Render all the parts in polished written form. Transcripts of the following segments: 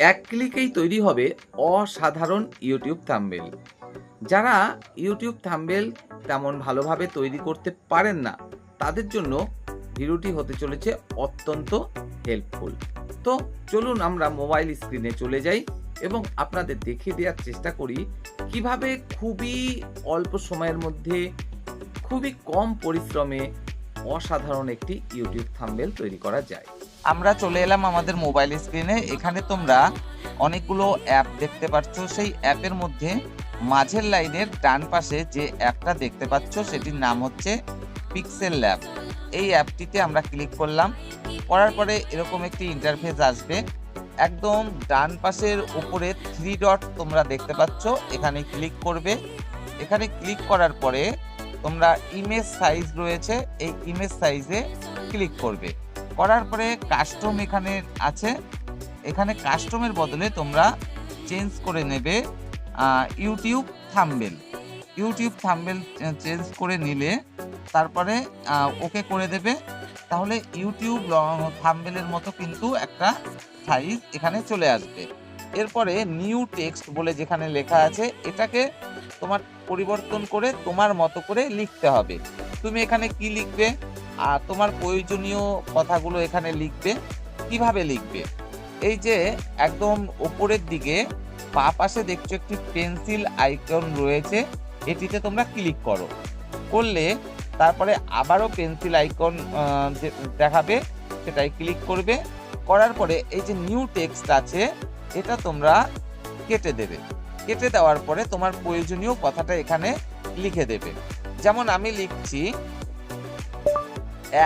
এক ক্লিকেই তৈরি হবে অসাধারণ ইউটিউব থাম্বনেল। যারা ইউটিউব থাম্বনেল তেমন ভালোভাবে তৈরি করতে পারেন না, তাদের জন্য ভিডিওটি হতে চলেছে অত্যন্ত হেল্পফুল। তো চলুন আমরা মোবাইল স্ক্রিনে চলে যাই এবং আপনাদের দেখিয়ে দেওয়ার চেষ্টা করি কিভাবে খুবই অল্প সময়ের মধ্যে খুবই কম পরিশ্রমে অসাধারণ একটি ইউটিউব থাম্বনেল তৈরি করা যায়। আমরা চলে এলাম আমাদের মোবাইল স্ক্রিনে। এখানে তোমরা অনেকগুলো অ্যাপ দেখতে পাচ্ছ। সেই অ্যাপের মধ্যে মাঝের লাইনের ডান পাশে যে অ্যাপটা দেখতে পাচ্ছ সেটির নাম হচ্ছে পিক্সেল ল্যাব। এই অ্যাপটিতে আমরা ক্লিক করলাম। করার পরে এরকম একটি ইন্টারফেস আসবে। একদম ডান পাশের উপরে 3 ডট তোমরা দেখতে পাচ্ছ, এখানে ক্লিক করবে। এখানে ক্লিক করার পরে তোমরা ইমেজ সাইজ রয়েছে, এই ইমেজ সাইজে ক্লিক করবে। করার পরে কাস্টম এখানে আছে, এখানে কাস্টমের বদলে তোমরা চেঞ্জ করে নেবে YouTube thumbnail. YouTube thumbnail change করে নিলে তারপরে ওকে করে দেবে। তাহলে ইউটিউব থাম্বনেলের মতো কিন্তু একটা সাইজ এখানে চলে আসবে। এরপরে নিউ টেক্সট বলে যেখানে লেখা আছে, এটাকে তোমার পরিবর্তন করে তোমার মতো করে লিখতে হবে। তুমি এখানে কি লিখবে? তোমার প্রয়োজনীয় কথাগুলো এখানে লিখবে। কিভাবে লিখবে? এই যে একদম উপরের দিকে বাঁ পাশে দেখছো একটি পেন্সিল আইকন রয়েছে, এটিতে তোমরা ক্লিক করো। করলে তারপরে আবারও পেন্সিল আইকন দেখাবে, সেটাই ক্লিক করবে। করার পরে এই যে নিউ টেক্সট আছে, এটা তোমরা কেটে দেবে। কেটে দেওয়ার পরে তোমার প্রয়োজনীয় কথাটা এখানে লিখে দেবে। যেমন আমি লিখছি,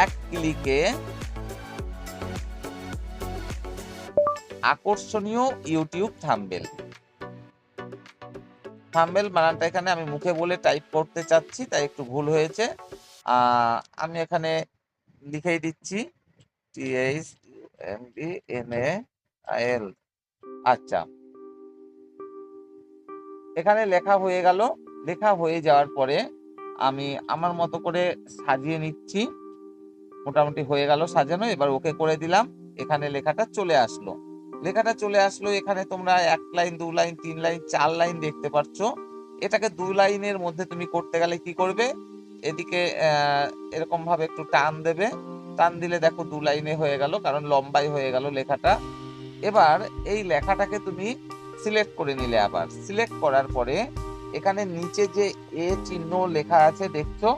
এক ক্লিকে আকর্ষণীয় ইউটিউব থাম্বনেল। থাম্বনেল বানানটা এখানে আমি মুখে বলে টাইপ করতে চাচ্ছি, তাই একটু ভুল হয়েছে। আমি এখানে লিখেই দিচ্ছি THUMBNAIL। আচ্ছা, এখানে লেখা হয়ে গেল। লেখা হয়ে যাওয়ার পরে আমি আমার মতো করে সাজিয়ে নিচ্ছি। মোটামুটি হয়ে গেল সাজানো। এবার ওকে করে দিলাম। এখানে লেখাটা চলে আসলো। লেখাটা চলে আসলো। এখানে তোমরা 1 লাইন, 2 লাইন, 3 লাইন, 4 লাইন দেখতে পাচ্ছ। এটাকে 2 লাইনের মধ্যে তুমি করতে গেলে কি করবে? এদিকে এরকম ভাবে একটু টান দেবে। টান দিলে দেখো 2 লাইনে হয়ে গেল, কারণ লম্বাই হয়ে গেল লেখাটা। এবার এই লেখাটাকে তুমি সিলেক্ট করে নিলে। আবার সিলেক্ট করার পরে এখানে নিচে যে এ চিহ্ন লেখা আছে দেখছো,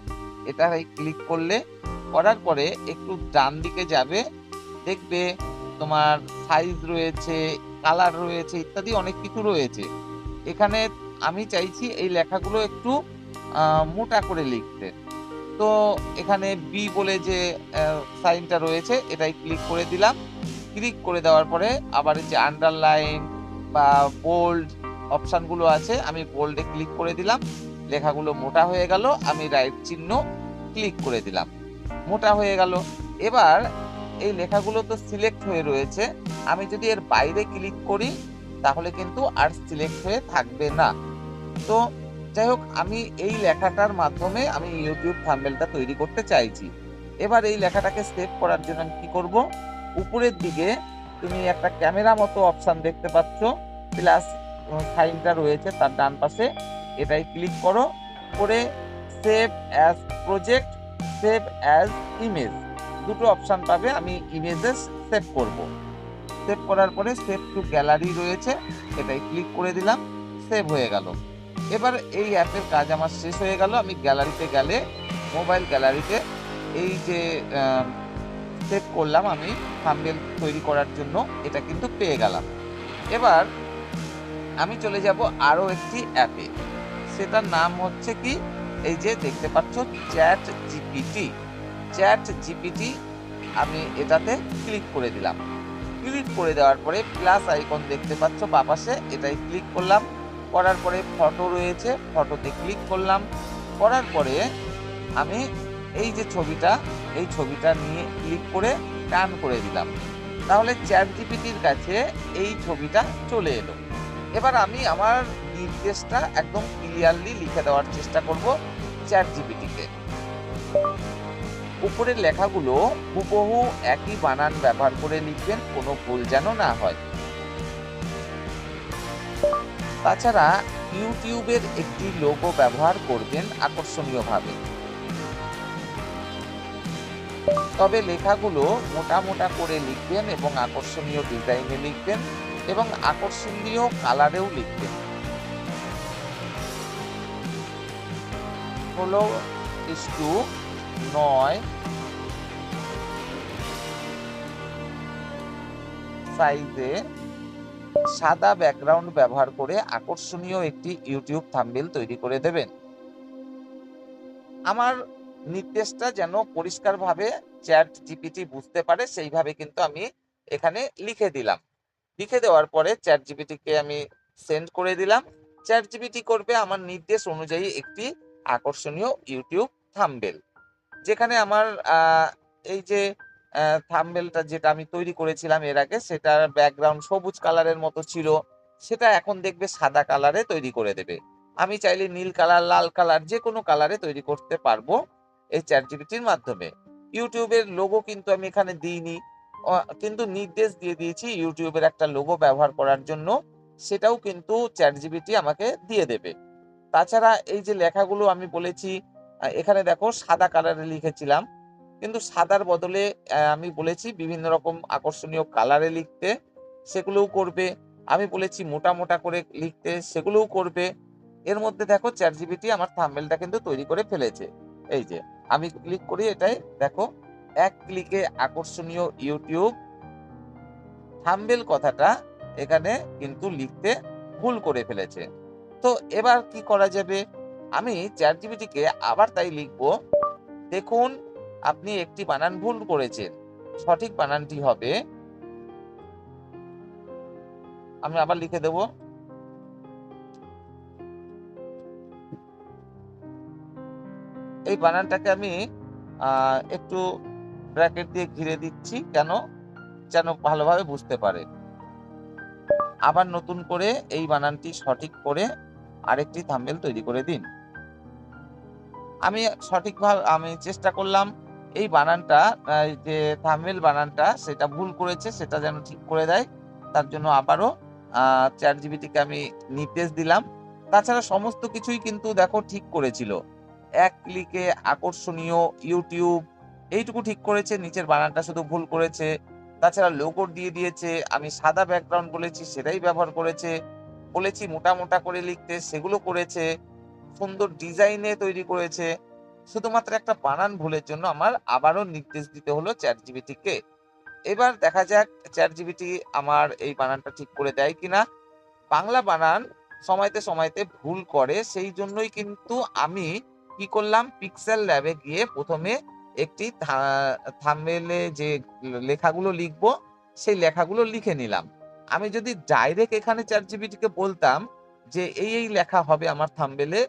এটা ক্লিক করলে, করার পরে একটু ডান দিকে যাবে, দেখবে তোমার সাইজ রয়েছে, কালার রয়েছে, ইত্যাদি অনেক কিছু রয়েছে। এখানে আমি চাইছি এই লেখাগুলো একটু মোটা করে লিখতে। তো এখানে বি বলে যে সাইনটা রয়েছে, এটাই ক্লিক করে দিলাম। ক্লিক করে দেওয়ার পরে আবার যে আন্ডারলাইন বা বোল্ড অপশানগুলো আছে, আমি বোল্ডে ক্লিক করে দিলাম। লেখাগুলো মোটা হয়ে গেল। আমি রাইট চিহ্ন ক্লিক করে দিলাম, মোটা হয়ে গেল। এবার এই লেখাগুলো তো সিলেক্ট হয়ে রয়েছে, আমি যদি এর বাইরে ক্লিক করি তাহলে কিন্তু আর সিলেক্ট হয়ে থাকবে না। তো যাই হোক, আমি এই লেখাটার মাধ্যমে আমি ইউটিউব থাম্বনেলটা তৈরি করতে চাইছি। এবার এই লেখাটাকে সেভ করার জন্য আমি কি করব? উপরের দিকে তুমি একটা ক্যামেরা মতো অপশন দেখতে পাচ্ছ, প্লাস সাইনটা রয়েছে তার ডান পাশে, এটাই ক্লিক করো। করে save as project, save as image, দুটো অপশন পাবে। আমি ইমেজে সেভ করব। সেভ করার পরে সেভ টু গ্যালারি রয়েছে, এটাই ক্লিক করে দিলাম। সেভ হয়ে গেল। এবার এই অ্যাপের কাজ আমার শেষ হয়ে গেল। আমি গ্যালারিতে গেলে, মোবাইল গ্যালারিতে এই যে সেভ করলাম আমি থাম্বনেল তৈরি করার জন্য, এটা কিন্তু পেয়ে গেলাম। এবার আমি চলে যাব আরো একটি অ্যাপে। সেটার নাম হচ্ছে কি, এই যে দেখতে পাচ্ছ চ্যাট জিপিটি। চ্যাট জিপিটি, আমি এটাতে ক্লিক করে দিলাম। ক্লিক করে দেওয়ার পরে প্লাস আইকন দেখতে পাচ্ছ বাঁ পাশে, এটাই ক্লিক করলাম। করার পরে ফটো রয়েছে, ফটোতে ক্লিক করলাম। করার পরে আমি এই যে ছবিটা, এই ছবিটা নিয়ে ক্লিক করে টান করে দিলাম। তাহলে চ্যাট জিপিটির কাছে এই ছবিটা চলে এলো। এবার আমি আমার নির্দেশটা একদম ক্লিয়ারলি লিখে দেওয়ার চেষ্টা করব চ্যাট জিপিটিকে। উপরের লেখাগুলো হুবহু একই বানান ব্যবহার করে লিখবেন, কোনো ভুল যেন না হয়। তাছাড়া ইউটিউবের একটি লোগো ব্যবহার করবেন আকর্ষণীয়ভাবে। তবে লেখাগুলো মোটা মোটা করে লিখবেন এবং আকর্ষণীয় ডিজাইনে লিখবেন এবং আকর্ষণীয় কালারেও লিখবেন। 16:9 সাইজে সাদা ব্যাকগ্রাউন্ড ব্যবহার করে আকর্ষণীয় একটি ইউটিউব থাম্বনেল তৈরি করে দেবেন। আমার নির্দেশটা যেন পরিষ্কারভাবে চ্যাট জিপিটি বুঝতে পারে সেইভাবে কিন্তু আমি এখানে লিখে দিলাম। লিখে দেওয়ার পরে চ্যাট জিপিটিকে আমি সেন্ড করে দিলাম। চ্যাট জিপিটি করবে আমার নির্দেশ অনুযায়ী একটি আকর্ষণীয় ইউটিউব থাম্বনেল, যেখানে আমার এই যে থাম্বনেলটা যেটা আমি তৈরি করেছিলাম এর আগে, সেটার ব্যাকগ্রাউন্ড সবুজ কালারের মতো ছিল, সেটা এখন দেখবে সাদা কালারে তৈরি করে দেবে। আমি চাইলে নীল কালার, লাল কালার, যে কোনো কালারে তৈরি করতে পারবো এই চ্যাট জিপিটির মাধ্যমে। ইউটিউবের লোগো কিন্তু আমি এখানে দিইনি, কিন্তু নির্দেশ দিয়ে দিয়েছি ইউটিউবের একটা লোগো ব্যবহার করার জন্য, সেটাও কিন্তু চ্যাট জিপিটি আমাকে দিয়ে দেবে। তাছাড়া এই যে লেখাগুলো আমি বলেছি, এখানে দেখো সাদা কালারে লিখেছিলাম, কিন্তু সাদার বদলে আমি বলেছি বিভিন্ন রকম আকর্ষণীয় কালারে লিখতে, সেগুলোও করবে। আমি বলেছি মোটা মোটা করে লিখতে, সেগুলোও করবে। এর মধ্যে দেখো চ্যাট জিপিটি আমার থাম্বনেলটা কিন্তু তৈরি করে ফেলেছে। এই যে আমি ক্লিক করি, এটাই দেখো, এক ক্লিকে আকর্ষণীয় ইউটিউব থাম্বনেল কথাটা এখানে কিন্তু লিখতে ভুল করে ফেলেছে। তো এবার কি করা যাবে, আমি চ্যাট জিপিটিকে আবার তাই লিখবো, দেখুন আপনি একটি বানান ভুল করেছেন, সঠিক বানানটি হবে, আমি আবার লিখে দেব, এই বানানটাকে আমি একটু ব্র্যাকেট দিয়ে ঘিরে দিচ্ছি, কেন, যেন ভালোভাবে বুঝতে পারে। আবার নতুন করে এই বানানটি সঠিক করে আরেকটি থাম্বনেল তৈরি করে দিন। আমি সঠিকভাবে আমি চেষ্টা করলাম এই বানানটা, যে থাম্বনেল বানানটা সেটা ভুল করেছে সেটা যেন ঠিক করে দেয়, তার জন্য আবারও চ্যাট জিপিটিকে আমি নির্দেশ দিলাম। তাছাড়া সমস্ত কিছুই কিন্তু দেখো ঠিক করেছিল, এক ক্লিকে আকর্ষণীয় ইউটিউব এইটুকু ঠিক করেছে, নিচের বানানটা শুধু ভুল করেছে। তাছাড়া লোগো দিয়ে দিয়েছে, আমি সাদা ব্যাকগ্রাউন্ড বলেছি সেটাই ব্যবহার করেছে, বলেছি মোটা মোটা করে লিখতে, সেগুলো করেছে, সুন্দর ডিজাইনে তৈরি করেছে। শুধুমাত্র একটা বানান ভুলের জন্য আমার আবারও নির্দেশ দিতে হলো চ্যাট জিপিটিকে। এবার দেখা যাক চ্যাট জিপিটি আমার এই বানানটা ঠিক করে দেয় কিনা। বাংলা বানান সময়তে সময়তে ভুল করে, সেই জন্যই কিন্তু আমি কি করলাম, পিক্সেল ল্যাবে গিয়ে প্রথমে একটি থাম্বনেলে যে লেখাগুলো লিখবো সেই লেখাগুলো লিখে নিলাম। আমি যদি ডাইরেক্ট এখানে চ্যাট জিপিটিকে বলতাম যে এই লেখা হবে আমার থাম্বনেলে,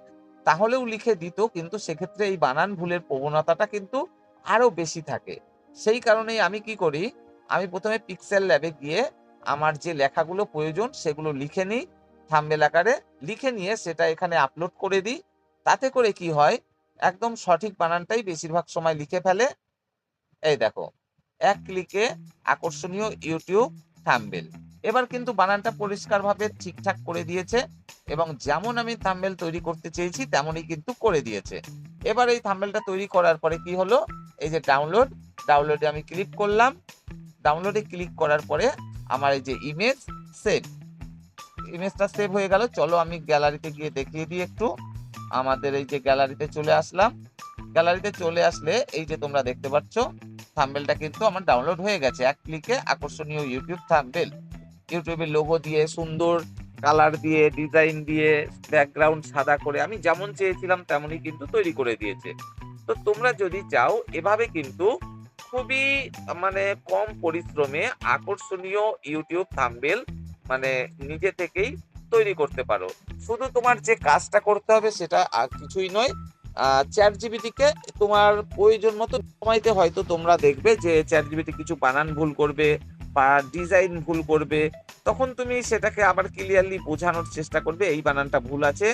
তাহলেও লিখে দিত, কিন্তু সেক্ষেত্রে এই বানান ভুলের প্রবণতাটা কিন্তু আরো বেশি থাকে। সেই কারণেই আমি কি করি, আমি প্রথমে পিক্সেল ল্যাবে গিয়ে আমার যে লেখাগুলো প্রয়োজন সেগুলো লিখে নিই, থাম্বনেল আকারে লিখে নিয়ে সেটা এখানে আপলোড করে দিই। তাতে করে কি হয়, একদম সঠিক বানানটাই বেশিরভাগ সময় লিখে ফেলে। এই দেখো, এক ক্লিকে আকর্ষণীয় ইউটিউব থাম্বনেল। এবার কিন্তু বানানটা পরিষ্কারভাবে ঠিকঠাক করে দিয়েছে এবং যেমন আমি থাম্বনেল তৈরি করতে চেয়েছি তেমনই কিন্তু করে দিয়েছে। এবার এই থাম্বনেলটা তৈরি করার পরে কি হলো, এই যে ডাউনলোডে আমি ক্লিক করলাম। ডাউনলোডে ক্লিক করার পরে আমার এই যে ইমেজটা সেভ হয়ে গেল। চলো আমি গ্যালারিতে গিয়ে দেখিয়ে দিই একটু। আমাদের এই যে গ্যালারিতে চলে আসলাম। গ্যালারিতে চলে আসলে এই যে তোমরা দেখতে পাচ্ছ থাম্বনেলটা কিন্তু আমার ডাউনলোড হয়ে গেছে। এক ক্লিকে আকর্ষণীয় ইউটিউব থাম্বনেল, ইউটিউবের লোগো দিয়ে, সুন্দর কালার দিয়ে, ডিজাইন দিয়ে, ব্যাকগ্রাউন্ড সাদা করে আমি যেমন চেয়েছিলাম তেমনই কিন্তু তৈরি করে দিয়েছে। তো তোমরা যদি চাও এভাবে কিন্তু খুবই মানে কম পরিশ্রমে আকর্ষণীয় ইউটিউব থাম্বনেল মানে নিজে থেকেই তৈরি করতে পারো। শুধু তোমার যে কাজটা করতে হবে সেটা আর কিছুই নয়, চ্যাট জিপিটিকে তোমার প্রয়োজন মতো সময়তে হয়তো তোমরা দেখবে যে চ্যাট জিপিটি কিছু বানান ভুল করবে বা ডিজাইন ভুল করবে, তখন তুমি সেটাকে আবার ক্লিয়ারলি বোঝানোর চেষ্টা করবে, এই বানানটা ভুল আছে,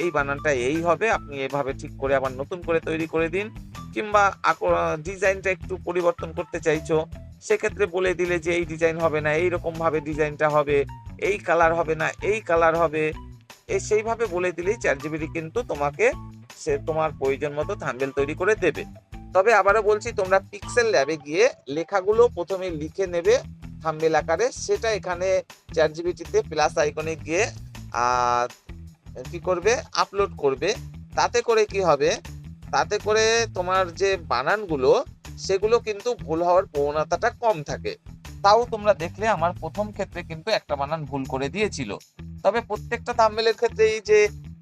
এই বানানটা এই হবে, আপনি এভাবে ঠিক করে আবার নতুন করে তৈরি করে দিন। কিংবা ডিজাইনটা একটু পরিবর্তন করতে চাইছো, সেক্ষেত্রে বলে দিলে যে এই ডিজাইন হবে না, এইরকম ভাবে ডিজাইনটা হবে, এই কালার হবে না, এই কালার হবে। সেইভাবে বলে দিলেই চ্যাট জিপিটি কিন্তু তোমাকে সে তোমার প্রয়োজন মতো থাম্বনেল তৈরি করে দেবে। তবে আবারও বলছি, তোমরা পিক্সেল ল্যাবে গিয়ে লেখাগুলো প্রথমে লিখে নেবে থাম্বনেল আকারে, সেটা এখানে চ্যাট জিপিটিতে প্লাস আইকনে গিয়ে কি করবে, আপলোড করবে। তাতে করে কি হবে, তাতে করে তোমার যে বানানগুলো সেগুলো কিন্তু ভুল হওয়ার প্রবণতাটা কম থাকে। তাও তোমরা দেখলে আমার প্রথম ক্ষেত্রে কিন্তু একটা বানান ভুল করে দিয়েছিল। তবে প্রত্যেকটা থাম্বনেলের ক্ষেত্রেই যে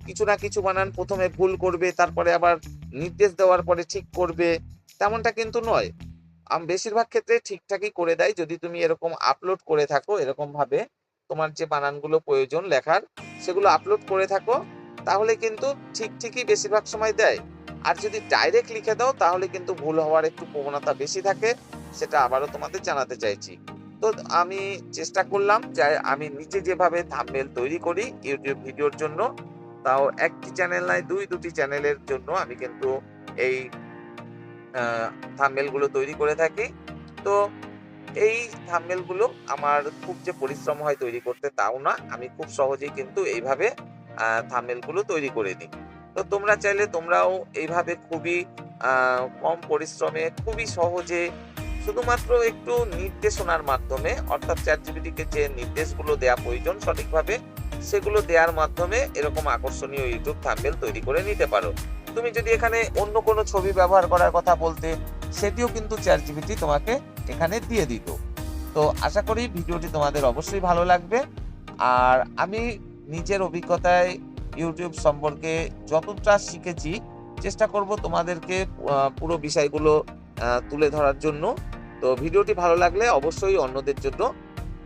কিছু না কিছু বানান প্রথমে ভুল করবে, তারপরে আবার নির্দেশ দেওয়ার পরে ঠিক করবে, তেমনটা কিন্তু নয়। বেশিরভাগ ক্ষেত্রে ঠিকঠাকই করে দেয়। যদি তুমি এরকম আপলোড করে থাকো, এরকম ভাবে তোমার যে বানানগুলো প্রয়োজন লেখার সেগুলো আপলোড করে থাকো, তাহলে কিন্তু ঠিকই বেশিরভাগ সময় দেয়। আর যদি ডাইরেক্ট লিখে দাও তাহলে কিন্তু ভুল হওয়ার একটু প্রবণতা বেশি থাকে, সেটা আবারও তোমাদের জানাতে চাইছি। তো আমি চেষ্টা করলাম যে আমি নিজে যেভাবে থাম্বনেল তৈরি করি ইউটিউব ভিডিওর জন্য, তাও একটি চ্যানেল নয়, দুটি চ্যানেলের জন্য আমি কিন্তু এই থাম্বনেল গুলো তৈরি করে থাকি। তো এই থাম্বনেল গুলো আমার খুব যে পরিশ্রম হয় তৈরি করতে তাও না, আমি খুব সহজেই কিন্তু এইভাবে থাম্বনেল গুলো তৈরি করে নিই। তো তোমরা চাইলে তোমরাও এইভাবে খুবই কম পরিশ্রমে, খুবই সহজে, শুধুমাত্র একটু নির্দেশনার মাধ্যমে, অর্থাৎ চ্যাট জিপিটিকে যে নির্দেশগুলো দেওয়া প্রয়োজন সঠিকভাবে সেগুলো দেওয়ার মাধ্যমে এরকম আকর্ষণীয় ইউটিউব থাম্বনেল তৈরি করে নিতে পারো। তুমি যদি এখানে অন্য কোনো ছবি ব্যবহার করার কথা বলতে, সেটিও কিন্তু চ্যাট জিপিটি তোমাকে এখানে দিয়ে দিত। তো আশা করি ভিডিওটি তোমাদের অবশ্যই ভালো লাগবে। আর আমি নিজের অভিজ্ঞতায় ইউটিউব সম্পর্কে যতটা শিখেছি চেষ্টা করব তোমাদেরকে পুরো বিষয়গুলো তুলে ধরার জন্য। তো ভিডিওটি ভালো লাগলে অবশ্যই অন্যদের জন্য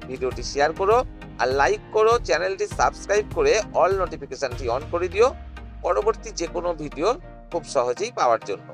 ভিডিওটি শেয়ার করো আর লাইক করো, চ্যানেলটি সাবস্ক্রাইব করে অল নোটিফিকেশনটি অন করে দিও পরবর্তী যে কোনো ভিডিও খুব সহজেই পাওয়ার জন্য।